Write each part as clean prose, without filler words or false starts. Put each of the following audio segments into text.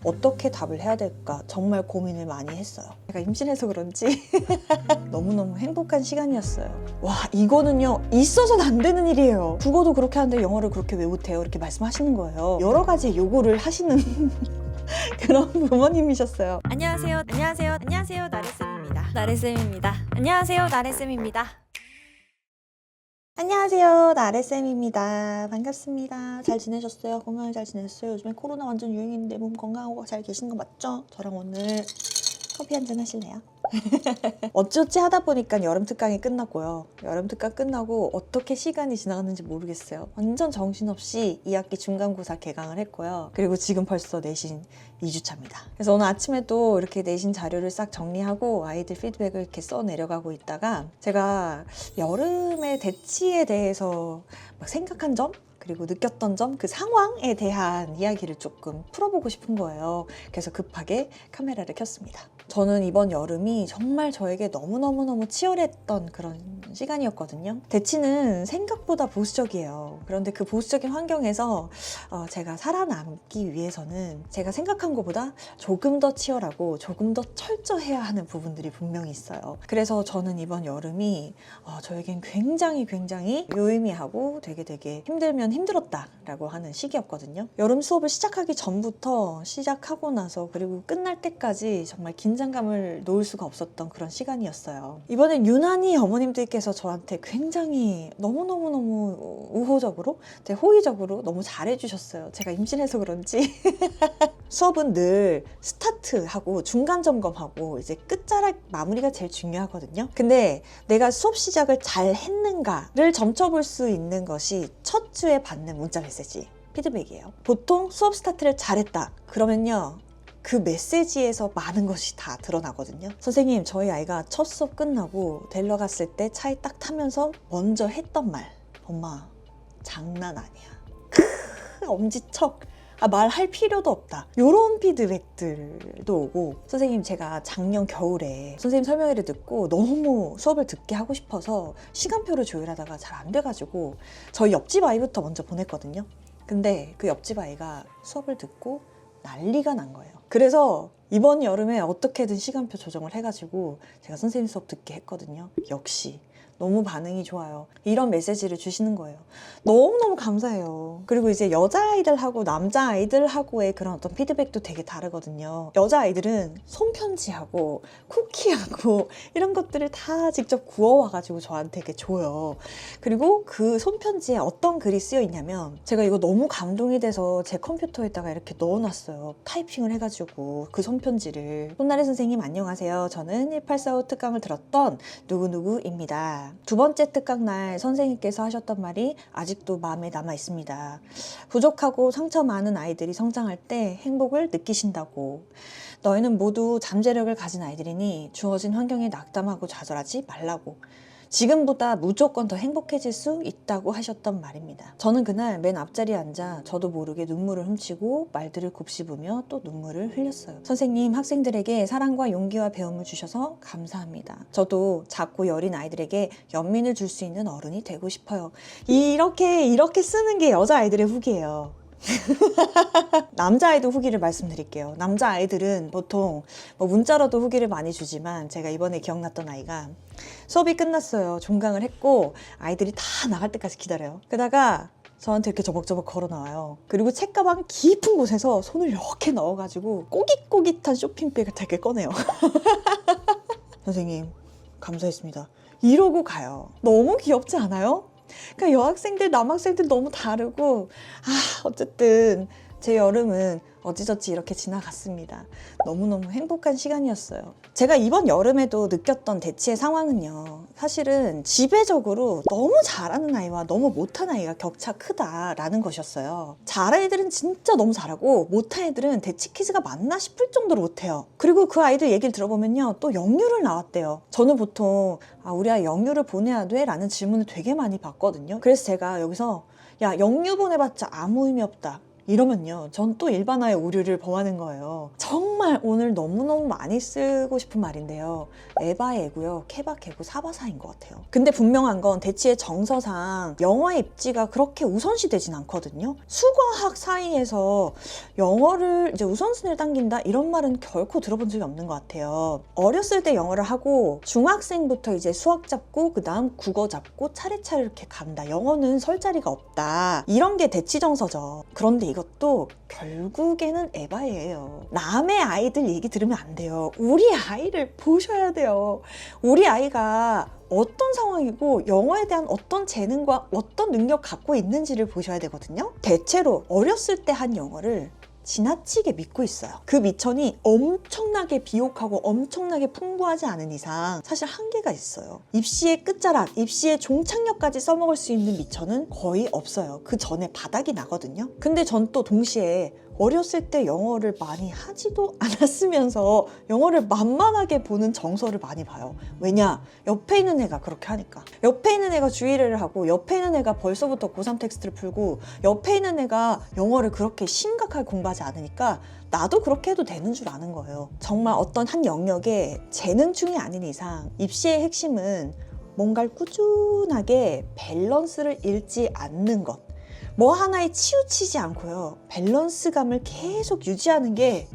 어떻게 답을 해야 될까 정말 고민을 많이 했어요. 제가 임신해서 그런지 너무너무 행복한 시간이었어요. 와, 이거는요 있어서는 안 되는 일이에요. 국어도 그렇게 하는데 영어를 그렇게 왜 못해요? 이렇게 말씀하시는 거예요. 여러 가지 요구를 하시는 그런 부모님이셨어요. 안녕하세요. 나래쌤입니다. 안녕하세요. 나래쌤입니다. 안녕하세요, 나래쌤입니다. 반갑습니다. 잘 지내셨어요? 건강히 잘 지내셨어요? 요즘에 코로나 완전 유행인데 몸 건강하고 잘 계신 거 맞죠? 저랑 오늘 커피 한잔 하실래요? 어찌어찌 하다 보니까 여름 특강이 끝났고요. 여름 특강 끝나고 어떻게 시간이 지나갔는지 모르겠어요. 완전 정신없이 2학기 중간고사 개강을 했고요. 그리고 지금 벌써 내신 2주차입니다. 그래서 오늘 아침에도 이렇게 내신 자료를 싹 정리하고 아이들 피드백을 이렇게 써 내려가고 있다가 제가 여름의 대치에 대해서 막 생각한 점? 그리고 느꼈던 점, 그 상황에 대한 이야기를 조금 풀어보고 싶은 거예요. 그래서 급하게 카메라를 켰습니다. 저는 이번 여름이 정말 저에게 너무너무너무 치열했던 그런 시간이었거든요. 대치는 생각보다 보수적이에요. 그런데 그 보수적인 환경에서 제가 살아남기 위해서는 제가 생각한 것보다 조금 더 치열하고 조금 더 철저해야 하는 부분들이 분명히 있어요. 그래서 저는 이번 여름이 저에겐 굉장히 유의미하고 되게 힘들면 힘들었다라고 하는 시기였거든요. 여름 수업을 시작하기 전부터 시작하고 나서 그리고 끝날 때까지 정말 긴장감을 놓을 수가 없었던 그런 시간이었어요. 이번엔 유난히 어머님들께서 저한테 굉장히 너무너무 우호적으로, 되게 호의적으로 너무 잘해주셨어요. 제가 임신해서 그런지 수업은 늘 스타트하고 중간 점검하고 이제 끝자락 마무리가 제일 중요하거든요. 근데 내가 수업 시작을 잘 했는가를 점쳐볼 수 있는 것이 첫 주에 받는 문자 메시지 피드백이에요. 보통 수업 스타트를 잘했다 그러면요, 그 메시지에서 많은 것이 다 드러나거든요. 선생님, 저희 아이가 첫 수업 끝나고 데리러 갔을 때 차에 딱 타면서 먼저 했던 말, 엄마 장난 아니야. 엄지척. 말할 필요도 없다. 이런 피드백들도 오고, 선생님 제가 작년 겨울에 선생님 설명회를 듣고 너무 수업을 듣게 하고 싶어서 시간표를 조율하다가 잘 안 돼가지고 저희 옆집 아이부터 먼저 보냈거든요. 근데 그 옆집 아이가 수업을 듣고 난리가 난 거예요. 그래서 이번 여름에 어떻게든 시간표 조정을 해가지고 제가 선생님 수업 듣게 했거든요. 역시 너무 반응이 좋아요. 이런 메시지를 주시는 거예요. 너무너무 감사해요. 그리고 이제 여자아이들하고 남자아이들하고의 그런 어떤 피드백도 되게 다르거든요. 여자아이들은 손편지하고 쿠키하고 이런 것들을 다 직접 구워와가지고 저한테 이렇게 줘요. 그리고 그 손편지에 어떤 글이 쓰여 있냐면, 제가 이거 너무 감동이 돼서 제 컴퓨터에다가 이렇게 넣어놨어요. 타이핑을 해가지고 그 손편지를. 손나래 선생님 안녕하세요. 저는 1845 특강을 들었던 누구누구입니다. 두 번째 특강 날 선생님께서 하셨던 말이 아직도 마음에 남아 있습니다. 부족하고 상처 많은 아이들이 성장할 때 행복을 느끼신다고. 너희는 모두 잠재력을 가진 아이들이니 주어진 환경에 낙담하고 좌절하지 말라고. 지금보다 무조건 더 행복해질 수 있다고 하셨던 말입니다. 저는 그날 맨 앞자리에 앉아 저도 모르게 눈물을 훔치고 말들을 곱씹으며 또 눈물을 흘렸어요. 선생님, 학생들에게 사랑과 용기와 배움을 주셔서 감사합니다. 저도 작고 여린 아이들에게 연민을 줄 수 있는 어른이 되고 싶어요. 이렇게 쓰는 게 여자아이들의 후기예요. 남자아이들 후기를 말씀드릴게요. 남자아이들은 보통 문자로도 후기를 많이 주지만, 제가 이번에 기억났던 아이가 수업이 끝났어요. 종강을 했고 아이들이 다 나갈 때까지 기다려요. 그러다가 저한테 이렇게 저벅저벅 걸어 나와요. 그리고 책가방 깊은 곳에서 손을 이렇게 넣어가지고 꼬깃꼬깃한 쇼핑백을 되게 꺼내요. 선생님 감사했습니다 이러고 가요. 너무 귀엽지 않아요? 그러니까 여학생들, 남학생들 너무 다르고, 어쨌든 제 여름은 어찌저찌 이렇게 지나갔습니다. 너무너무 행복한 시간이었어요. 제가 이번 여름에도 느꼈던 대치의 상황은요, 사실은 지배적으로 너무 잘하는 아이와 너무 못한 아이가 격차 크다라는 것이었어요. 잘하는 애들은 진짜 너무 잘하고 못한 애들은 대치 퀴즈가 맞나 싶을 정도로 못해요. 그리고 그 아이들 얘기를 들어보면요, 또 영유를 나왔대요. 저는 보통 우리 아이 영유를 보내야 돼? 라는 질문을 되게 많이 받거든요. 그래서 제가 여기서 야, 영유 보내봤자 아무 의미 없다 이러면요, 전 또 일반화의 오류를 범하는 거예요. 정말 오늘 너무너무 많이 쓰고 싶은 말인데요. 에바에고요, 케바케고, 사바사인 것 같아요. 근데 분명한 건 대치의 정서상 영어의 입지가 그렇게 우선시되진 않거든요. 수과학 사이에서 영어를 이제 우선순위를 당긴다 이런 말은 결코 들어본 적이 없는 것 같아요. 어렸을 때 영어를 하고 중학생부터 이제 수학 잡고 그 다음 국어 잡고 차례차례 이렇게 간다. 영어는 설 자리가 없다. 이런 게 대치 정서죠. 그런데 이것도 결국에는 에바예요. 남의 아이들 얘기 들으면 안 돼요. 우리 아이를 보셔야 돼요. 우리 아이가 어떤 상황이고 영어에 대한 어떤 재능과 어떤 능력 갖고 있는지를 보셔야 되거든요. 대체로 어렸을 때 한 영어를 지나치게 믿고 있어요. 그 미천이 엄청나게 비옥하고 엄청나게 풍부하지 않은 이상 사실 한계가 있어요. 입시의 끝자락, 입시의 종착역까지 써먹을 수 있는 미천은 거의 없어요. 그 전에 바닥이 나거든요. 근데 전 또 동시에 어렸을 때 영어를 많이 하지도 않았으면서 영어를 만만하게 보는 정서를 많이 봐요. 왜냐? 옆에 있는 애가 그렇게 하니까. 옆에 있는 애가 주의를 하고 옆에 있는 애가 벌써부터 고3 텍스트를 풀고 옆에 있는 애가 영어를 그렇게 심각하게 공부하지 않으니까 나도 그렇게 해도 되는 줄 아는 거예요. 정말 어떤 한 영역에 재능충이 아닌 이상 입시의 핵심은 뭔가를 꾸준하게 밸런스를 잃지 않는 것. 뭐 하나에 치우치지 않고요. 밸런스감을 계속 유지하는 게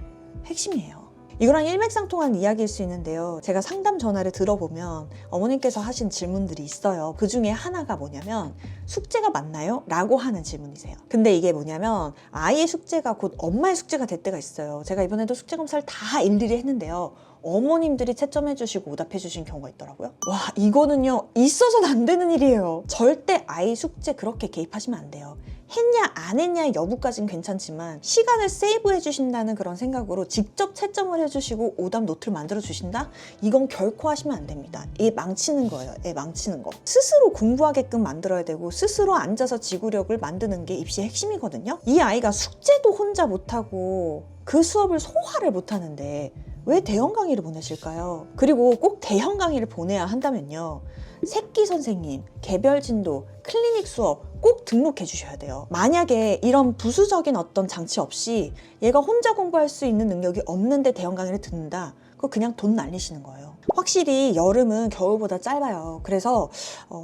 핵심이에요. 이거랑 일맥상통한 이야기일 수 있는데요. 제가 상담 전화를 들어보면 어머님께서 하신 질문들이 있어요. 그 중에 하나가 뭐냐면 숙제가 맞나요? 라고 하는 질문이세요. 근데 이게 뭐냐면 아이의 숙제가 곧 엄마의 숙제가 될 때가 있어요. 제가 이번에도 숙제 검사를 다 일일이 했는데요. 어머님들이 채점해 주시고 오답해 주신 경우가 있더라고요. 와, 이거는요 있어서는 안 되는 일이에요. 절대 아이 숙제 그렇게 개입하시면 안 돼요. 했냐 안 했냐의 여부까지는 괜찮지만 시간을 세이브해 주신다는 그런 생각으로 직접 채점을 해주시고 오답 노트를 만들어 주신다? 이건 결코 하시면 안 됩니다. 애 망치는 거예요. 애 망치는 거. 스스로 공부하게끔 만들어야 되고 스스로 앉아서 지구력을 만드는 게 입시의 핵심이거든요. 이 아이가 숙제도 혼자 못하고 그 수업을 소화를 못하는데 왜 대형 강의를 보내실까요? 그리고 꼭 대형 강의를 보내야 한다면요. 새끼 선생님, 개별 진도, 클리닉 수업 꼭 등록해 주셔야 돼요. 만약에 이런 부수적인 어떤 장치 없이 얘가 혼자 공부할 수 있는 능력이 없는데 대형 강의를 듣는다? 그거 그냥 돈 날리시는 거예요. 확실히 여름은 겨울보다 짧아요. 그래서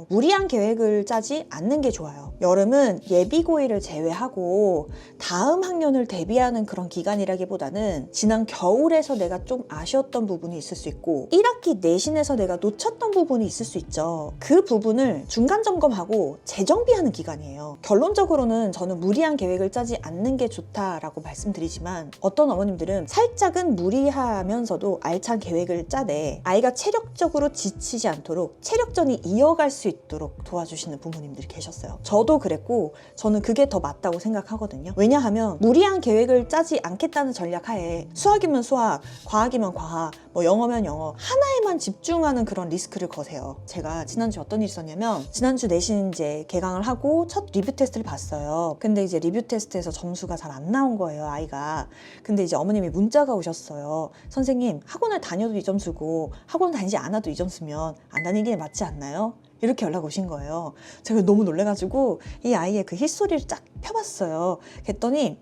무리한 계획을 짜지 않는 게 좋아요. 여름은 예비고일을 제외하고 다음 학년을 대비하는 그런 기간이라기보다는 지난 겨울에서 내가 좀 아쉬웠던 부분이 있을 수 있고 1학기 내신에서 내가 놓쳤던 부분이 있을 수 있죠. 그 부분을 중간 점검하고 재정비하는 기간이에요. 결론적으로는 저는 무리한 계획을 짜지 않는 게 좋다라고 말씀드리지만 어떤 어머님들은 살짝은 무리하면서도 알찬 계획을 짜되 아이가 체력적으로 지치지 않도록 체력전이 이어갈 수 있도록 도와주시는 부모님들이 계셨어요. 저도 그랬고 저는 그게 더 맞다고 생각하거든요. 왜냐하면 무리한 계획을 짜지 않겠다는 전략 하에 수학이면 수학, 과학이면 과학, 뭐 영어면 영어 하나에만 집중하는 그런 리스크를 거세요. 제가 지난주에 어떤 일이 있었냐면 지난주 내신 이제 개강을 하고 첫 리뷰 테스트를 봤어요. 근데 이제 리뷰 테스트에서 점수가 잘 안 나온 거예요, 아이가. 근데 이제 어머님이 문자가 오셨어요. 선생님, 학원을 다녀도 이 점수고 학원 다니지 않아도 이 점수면 안 다니는 게 맞지 않나요? 이렇게 연락 오신 거예요. 제가 너무 놀래가지고 이 아이의 그 히스토리를 쫙 펴봤어요. 그랬더니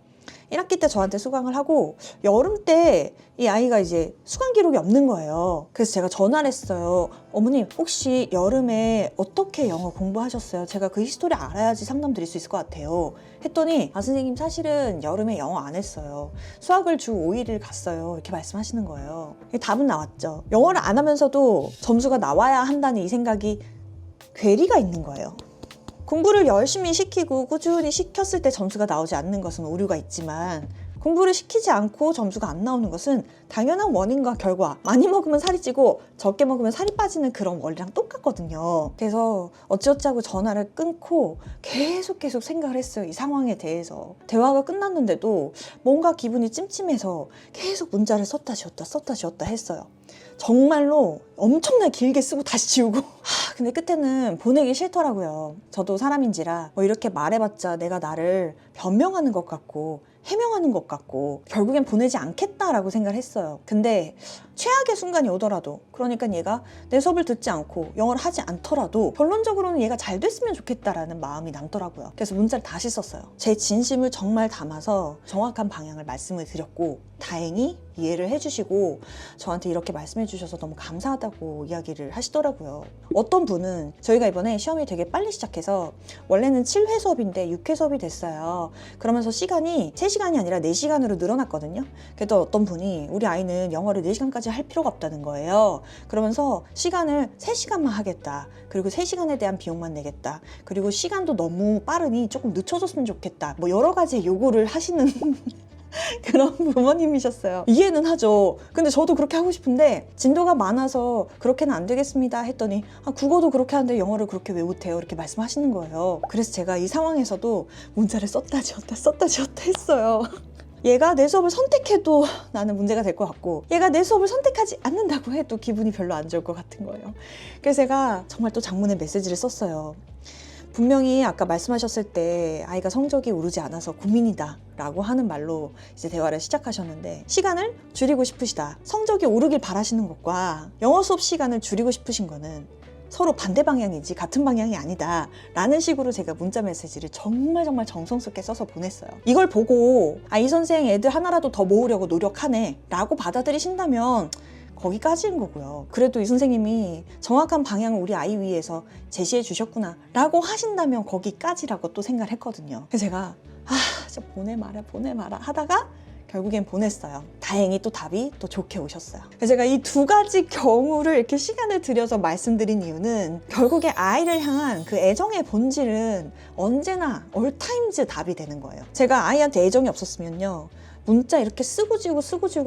1학기 때 저한테 수강을 하고 여름 때 이 아이가 이제 수강 기록이 없는 거예요. 그래서 제가 전화를 했어요. 어머님 혹시 여름에 어떻게 영어 공부하셨어요? 제가 그 히스토리 알아야지 상담 드릴 수 있을 것 같아요. 했더니 선생님 사실은 여름에 영어 안 했어요. 수학을 주 5일을 갔어요. 이렇게 말씀하시는 거예요. 답은 나왔죠. 영어를 안 하면서도 점수가 나와야 한다는 이 생각이 괴리가 있는 거예요. 공부를 열심히 시키고 꾸준히 시켰을 때 점수가 나오지 않는 것은 오류가 있지만 공부를 시키지 않고 점수가 안 나오는 것은 당연한 원인과 결과, 많이 먹으면 살이 찌고 적게 먹으면 살이 빠지는 그런 원리랑 똑같거든요. 그래서 어찌어찌하고 전화를 끊고 계속 생각을 했어요. 이 상황에 대해서. 대화가 끝났는데도 뭔가 기분이 찜찜해서 계속 문자를 썼다 지웠다 했어요. 정말로 엄청나게 길게 쓰고 다시 지우고 근데 끝에는 보내기 싫더라고요. 저도 사람인지라 뭐 이렇게 말해봤자 내가 나를 변명하는 것 같고 해명하는 것 같고 결국엔 보내지 않겠다라고 생각을 했어요. 근데 최악의 순간이 오더라도, 그러니까 얘가 내 수업을 듣지 않고 영어를 하지 않더라도 결론적으로는 얘가 잘 됐으면 좋겠다라는 마음이 남더라고요. 그래서 문자를 다시 썼어요. 제 진심을 정말 담아서 정확한 방향을 말씀을 드렸고, 다행히 이해를 해주시고 저한테 이렇게 말씀해 주셔서 너무 감사하다고 이야기를 하시더라고요. 어떤 분은 저희가 이번에 시험이 되게 빨리 시작해서 원래는 7회 수업인데 6회 수업이 됐어요. 그러면서 시간이 3시간이 아니라 4시간으로 늘어났거든요. 그래도 어떤 분이 우리 아이는 영어를 4시간까지 할 필요가 없다는 거예요. 그러면서 시간을 3시간만 하겠다. 그리고 3시간에 대한 비용만 내겠다. 그리고 시간도 너무 빠르니 조금 늦춰줬으면 좋겠다. 뭐 여러 가지 요구를 하시는 그런 부모님이셨어요. 이해는 하죠. 근데 저도 그렇게 하고 싶은데 진도가 많아서 그렇게는 안 되겠습니다 했더니 국어도 그렇게 하는데 영어를 그렇게 왜 못해요? 이렇게 말씀하시는 거예요. 그래서 제가 이 상황에서도 문자를 썼다 지웠다 했어요. 얘가 내 수업을 선택해도 나는 문제가 될 것 같고, 얘가 내 수업을 선택하지 않는다고 해도 기분이 별로 안 좋을 것 같은 거예요. 그래서 제가 정말 또 장문의 메시지를 썼어요. 분명히 아까 말씀하셨을 때 아이가 성적이 오르지 않아서 고민이다 라고 하는 말로 이제 대화를 시작하셨는데, 시간을 줄이고 싶으시다, 성적이 오르길 바라시는 것과 영어 수업 시간을 줄이고 싶으신 거는 서로 반대 방향이지 같은 방향이 아니다 라는 식으로 제가 문자 메시지를 정말 정성스럽게 써서 보냈어요. 이걸 보고 이 선생 애들 하나라도 더 모으려고 노력하네 라고 받아들이신다면 거기까지인 거고요. 그래도 이 선생님이 정확한 방향을 우리 아이 위해서 제시해 주셨구나 라고 하신다면 거기까지라고 또 생각을 했거든요. 그래서 제가 진짜 보내마라 하다가 결국엔 보냈어요. 다행히 또 답이 또 좋게 오셨어요. 그래서 제가 이 두 가지 경우를 이렇게 시간을 들여서 말씀드린 이유는, 결국에 아이를 향한 그 애정의 본질은 언제나 올타임즈 답이 되는 거예요. 제가 아이한테 애정이 없었으면요, 문자 이렇게 쓰고 지우고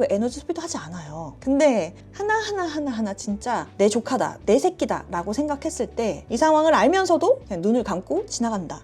에너지 소비도 하지 않아요. 근데 하나 진짜 내 조카다, 내 새끼다 라고 생각했을 때 이 상황을 알면서도 그냥 눈을 감고 지나간다.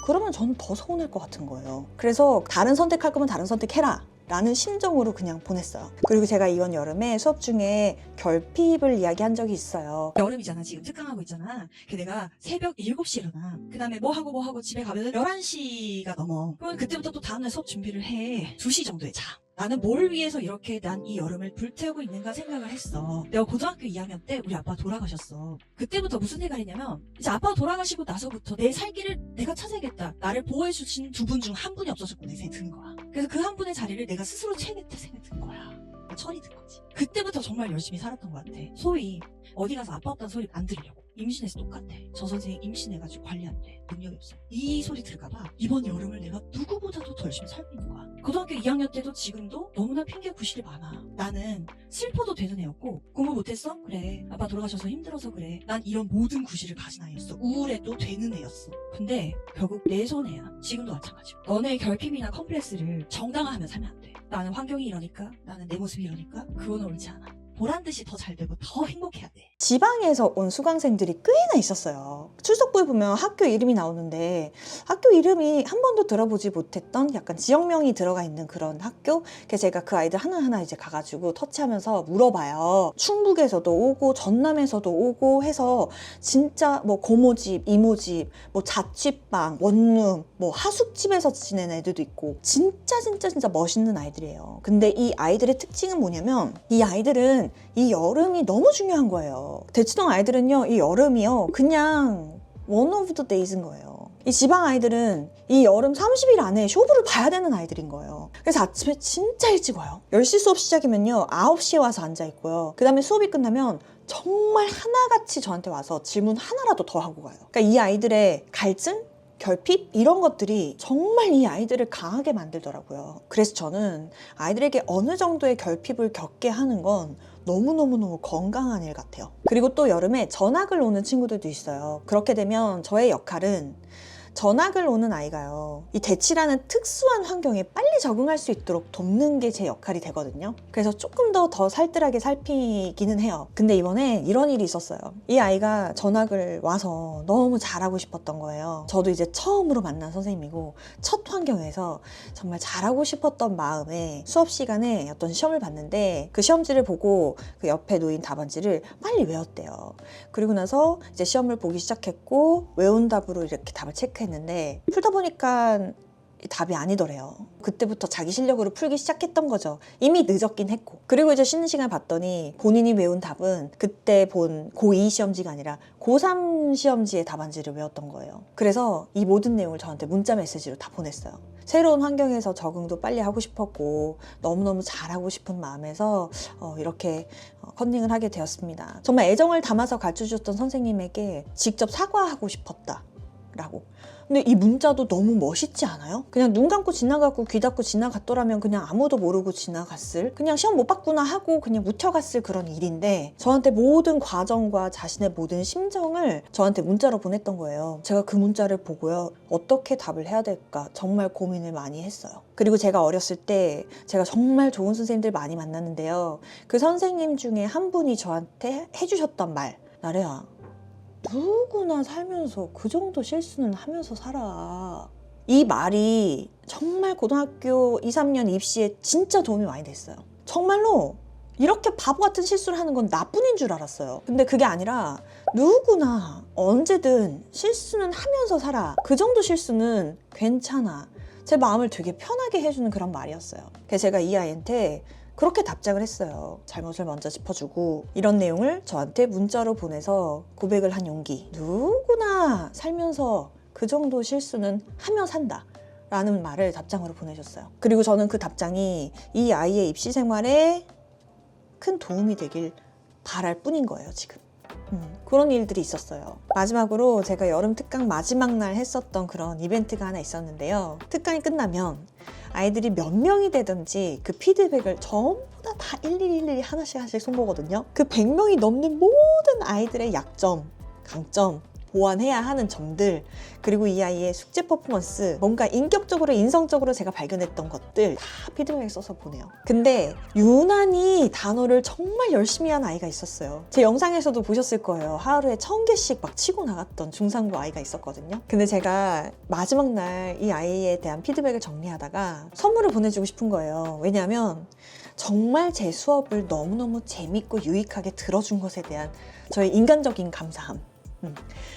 그러면 저는 더 서운할 것 같은 거예요. 그래서 다른 선택할 거면 다른 선택해라 라는 심정으로 그냥 보냈어요. 그리고 제가 이번 여름에 수업 중에 결핍을 이야기한 적이 있어요. 여름이잖아. 지금 특강하고 있잖아. 내가 새벽 7시에 일어나. 그 다음에 뭐 하고 집에 가면 11시가 넘어. 그러면 그때부터 또 다음날 수업 준비를 해. 2시 정도에 자. 나는 뭘 위해서 이렇게 난 이 여름을 불태우고 있는가 생각을 했어. 내가 고등학교 2학년 때 우리 아빠 돌아가셨어. 그때부터 무슨 생각을 했냐면, 이제 아빠가 돌아가시고 나서부터 내 살 길을 내가 찾아야겠다. 나를 보호해 주신 두 분 중 한 분이 없어졌구나 생각이 드는 거야. 그래서 그 한 분의 자리를 내가 스스로 채우겠다 생각이 든 거야. 철이 든 거지. 그때부터 정말 열심히 살았던 것 같아. 소위 어디 가서 아빠 없다는 소리 안 들으려고. 임신해서 똑같아. 저 선생님 임신해가지고 관리 안 돼. 능력이 없어. 이 소리 들을까봐 이번 여름을 내가 누구보다도 더 열심히 살고 있는 거야. 고등학교 2학년 때도 지금도 너무나 핑계 구실이 많아. 나는 슬퍼도 되는 애였고, 공부 못했어? 그래. 아빠 돌아가셔서 힘들어서 그래. 난 이런 모든 구실을 가진 아이였어. 우울해도 되는 애였어. 근데 결국 내 손해야. 지금도 마찬가지고. 너네 결핍이나 컴플렉스를 정당화하면 살면 안 돼. 나는 환경이 이러니까, 나는 내 모습이 이러니까, 그건 옳지 않아. 보란 듯이 더 잘 되고 더 행복해야 돼. 지방에서 온 수강생들이 꽤나 있었어요. 출석부에 보면 학교 이름이 나오는데 학교 이름이 한 번도 들어보지 못했던 약간 지역명이 들어가 있는 그런 학교. 그래서 제가 그 아이들 하나하나 이제 가가지고 터치하면서 물어봐요. 충북에서도 오고 전남에서도 오고 해서 진짜 뭐 고모집, 이모집, 뭐 자취방, 원룸, 뭐 하숙집에서 지낸 애들도 있고 진짜 멋있는 아이들이에요. 근데 이 아이들의 특징은 뭐냐면, 이 아이들은 이 여름이 너무 중요한 거예요. 대치동 아이들은요, 이 여름이요 그냥 one of the days인 거예요. 이 지방 아이들은 이 여름 30일 안에 쇼부를 봐야 되는 아이들인 거예요. 그래서 아침에 진짜 일찍 와요. 10시 수업 시작이면요 9시에 와서 앉아있고요. 그 다음에 수업이 끝나면 정말 하나같이 저한테 와서 질문 하나라도 더 하고 가요. 그러니까 이 아이들의 갈증? 결핍? 이런 것들이 정말 이 아이들을 강하게 만들더라고요. 그래서 저는 아이들에게 어느 정도의 결핍을 겪게 하는 건 너무너무 건강한 일 같아요. 그리고 또 여름에 전학을 오는 친구들도 있어요. 그렇게 되면 저의 역할은 전학을 오는 아이가요, 이 대치라는 특수한 환경에 빨리 적응할 수 있도록 돕는 게 제 역할이 되거든요. 그래서 조금 더 살뜰하게 살피기는 해요. 근데 이번에 이런 일이 있었어요. 이 아이가 전학을 와서 너무 잘하고 싶었던 거예요. 저도 이제 처음으로 만난 선생님이고 첫 환경에서 정말 잘하고 싶었던 마음에 수업 시간에 어떤 시험을 봤는데, 그 시험지를 보고 그 옆에 놓인 답안지를 빨리 외웠대요. 그리고 나서 이제 시험을 보기 시작했고 외운 답으로 이렇게 답을 체크했는데, 풀다 보니까 답이 아니더래요. 그때부터 자기 실력으로 풀기 시작했던 거죠. 이미 늦었긴 했고. 그리고 이제 쉬는 시간 봤더니 본인이 외운 답은 그때 본 고2 시험지가 아니라 고3 시험지의 답안지를 외웠던 거예요. 그래서 이 모든 내용을 저한테 문자 메시지로 다 보냈어요. 새로운 환경에서 적응도 빨리 하고 싶었고 너무너무 잘하고 싶은 마음에서 이렇게 컨닝을 하게 되었습니다. 정말 애정을 담아서 가르쳐주셨던 선생님에게 직접 사과하고 싶었다 라고. 근데 이 문자도 너무 멋있지 않아요? 그냥 눈 감고 지나가고 귀 닫고 지나갔더라면 그냥 아무도 모르고 지나갔을, 그냥 시험 못 봤구나 하고 그냥 묻혀갔을 그런 일인데 저한테 모든 과정과 자신의 모든 심정을 저한테 문자로 보냈던 거예요. 제가 그 문자를 보고요, 어떻게 답을 해야 될까 정말 고민을 많이 했어요. 그리고 제가 어렸을 때 제가 정말 좋은 선생님들 많이 만났는데요, 그 선생님 중에 한 분이 저한테 해주셨던 말, 나래야, 누구나 살면서 그 정도 실수는 하면서 살아. 이 말이 정말 고등학교 2, 3년 입시에 진짜 도움이 많이 됐어요. 정말로 이렇게 바보 같은 실수를 하는 건 나뿐인 줄 알았어요. 근데 그게 아니라 누구나 언제든 실수는 하면서 살아. 그 정도 실수는 괜찮아. 제 마음을 되게 편하게 해주는 그런 말이었어요. 그래서 제가 이 아이한테 그렇게 답장을 했어요. 잘못을 먼저 짚어주고 이런 내용을 저한테 문자로 보내서 고백을 한 용기. 누구나 살면서 그 정도 실수는 하며 산다 라는 말을 답장으로 보내셨어요. 그리고 저는 그 답장이 이 아이의 입시 생활에 큰 도움이 되길 바랄 뿐인 거예요, 지금. 그런 일들이 있었어요. 마지막으로 제가 여름 특강 마지막 날 했었던 그런 이벤트가 하나 있었는데요. 특강이 끝나면 아이들이 몇 명이 되든지 그 피드백을 전부 다 일일이 하나씩 손보거든요. 그 100명이 넘는 모든 아이들의 약점, 강점, 보완해야 하는 점들, 그리고 이 아이의 숙제 퍼포먼스, 뭔가 인격적으로 인성적으로 제가 발견했던 것들 다 피드백에 써서 보내요. 근데 유난히 단어를 정말 열심히 한 아이가 있었어요. 제 영상에서도 보셨을 거예요. 하루에 1000개씩 막 치고 나갔던 중상부 아이가 있었거든요. 근데 제가 마지막 날 이 아이에 대한 피드백을 정리하다가 선물을 보내주고 싶은 거예요. 왜냐하면 정말 제 수업을 너무너무 재밌고 유익하게 들어준 것에 대한 저의 인간적인 감사함,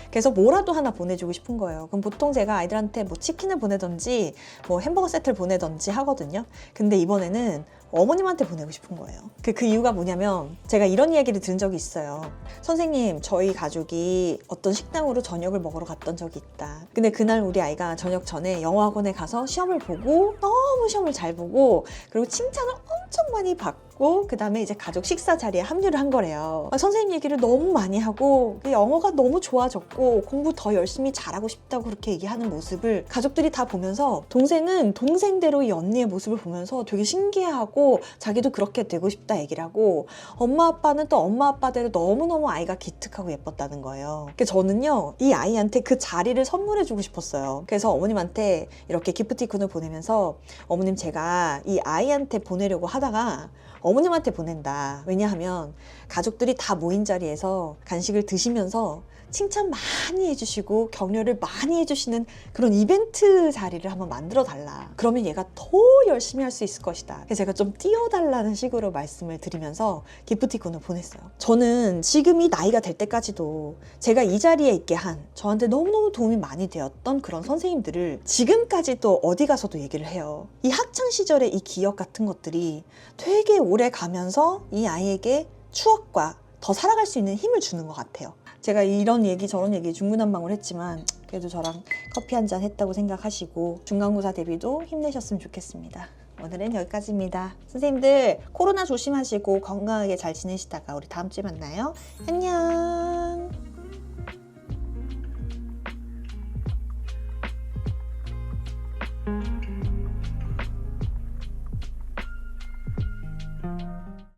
그래서 뭐라도 하나 보내주고 싶은 거예요. 그럼 보통 제가 아이들한테 뭐 치킨을 보내던지 뭐 햄버거 세트를 보내던지 하거든요. 근데 이번에는 어머님한테 보내고 싶은 거예요. 그 이유가 뭐냐면 제가 이런 이야기를 들은 적이 있어요. 선생님, 저희 가족이 어떤 식당으로 저녁을 먹으러 갔던 적이 있다. 근데 그날 우리 아이가 저녁 전에 영어학원에 가서 시험을 보고 너무 시험을 잘 보고 그리고 칭찬을 엄청 많이 받고 그 다음에 이제 가족 식사 자리에 합류를 한 거래요. 선생님 얘기를 너무 많이 하고 영어가 너무 좋아졌고 공부 더 열심히 잘하고 싶다고 그렇게 얘기하는 모습을 가족들이 다 보면서 동생은 동생대로 이 언니의 모습을 보면서 되게 신기해하고 자기도 그렇게 되고 싶다 얘기를 하고, 엄마 아빠는 또 엄마 아빠대로 너무너무 아이가 기특하고 예뻤다는 거예요. 그래서 저는요, 이 아이한테 그 자리를 선물해주고 싶었어요. 그래서 어머님한테 이렇게 기프티콘을 보내면서, 어머님, 제가 이 아이한테 보내려고 하다가 어머님한테 보낸다. 왜냐하면 가족들이 다 모인 자리에서 간식을 드시면서 칭찬 많이 해주시고 격려를 많이 해주시는 그런 이벤트 자리를 한번 만들어 달라. 그러면 얘가 더 열심히 할 수 있을 것이다. 그래서 제가 좀 띄워달라는 식으로 말씀을 드리면서 기프티콘을 보냈어요. 저는 지금 이 나이가 될 때까지도 제가 이 자리에 있게 한, 저한테 너무너무 도움이 많이 되었던 그런 선생님들을 지금까지도 어디 가서도 얘기를 해요. 이 학창 시절의 이 기억 같은 것들이 되게 오래 가면서 이 아이에게 추억과 더 살아갈 수 있는 힘을 주는 것 같아요. 제가 이런 얘기 저런 얘기 중구난방을 했지만 그래도 저랑 커피 한잔 했다고 생각하시고 중간고사 대비도 힘내셨으면 좋겠습니다. 오늘은 여기까지입니다. 선생님들 코로나 조심하시고 건강하게 잘 지내시다가 우리 다음 주에 만나요. 안녕.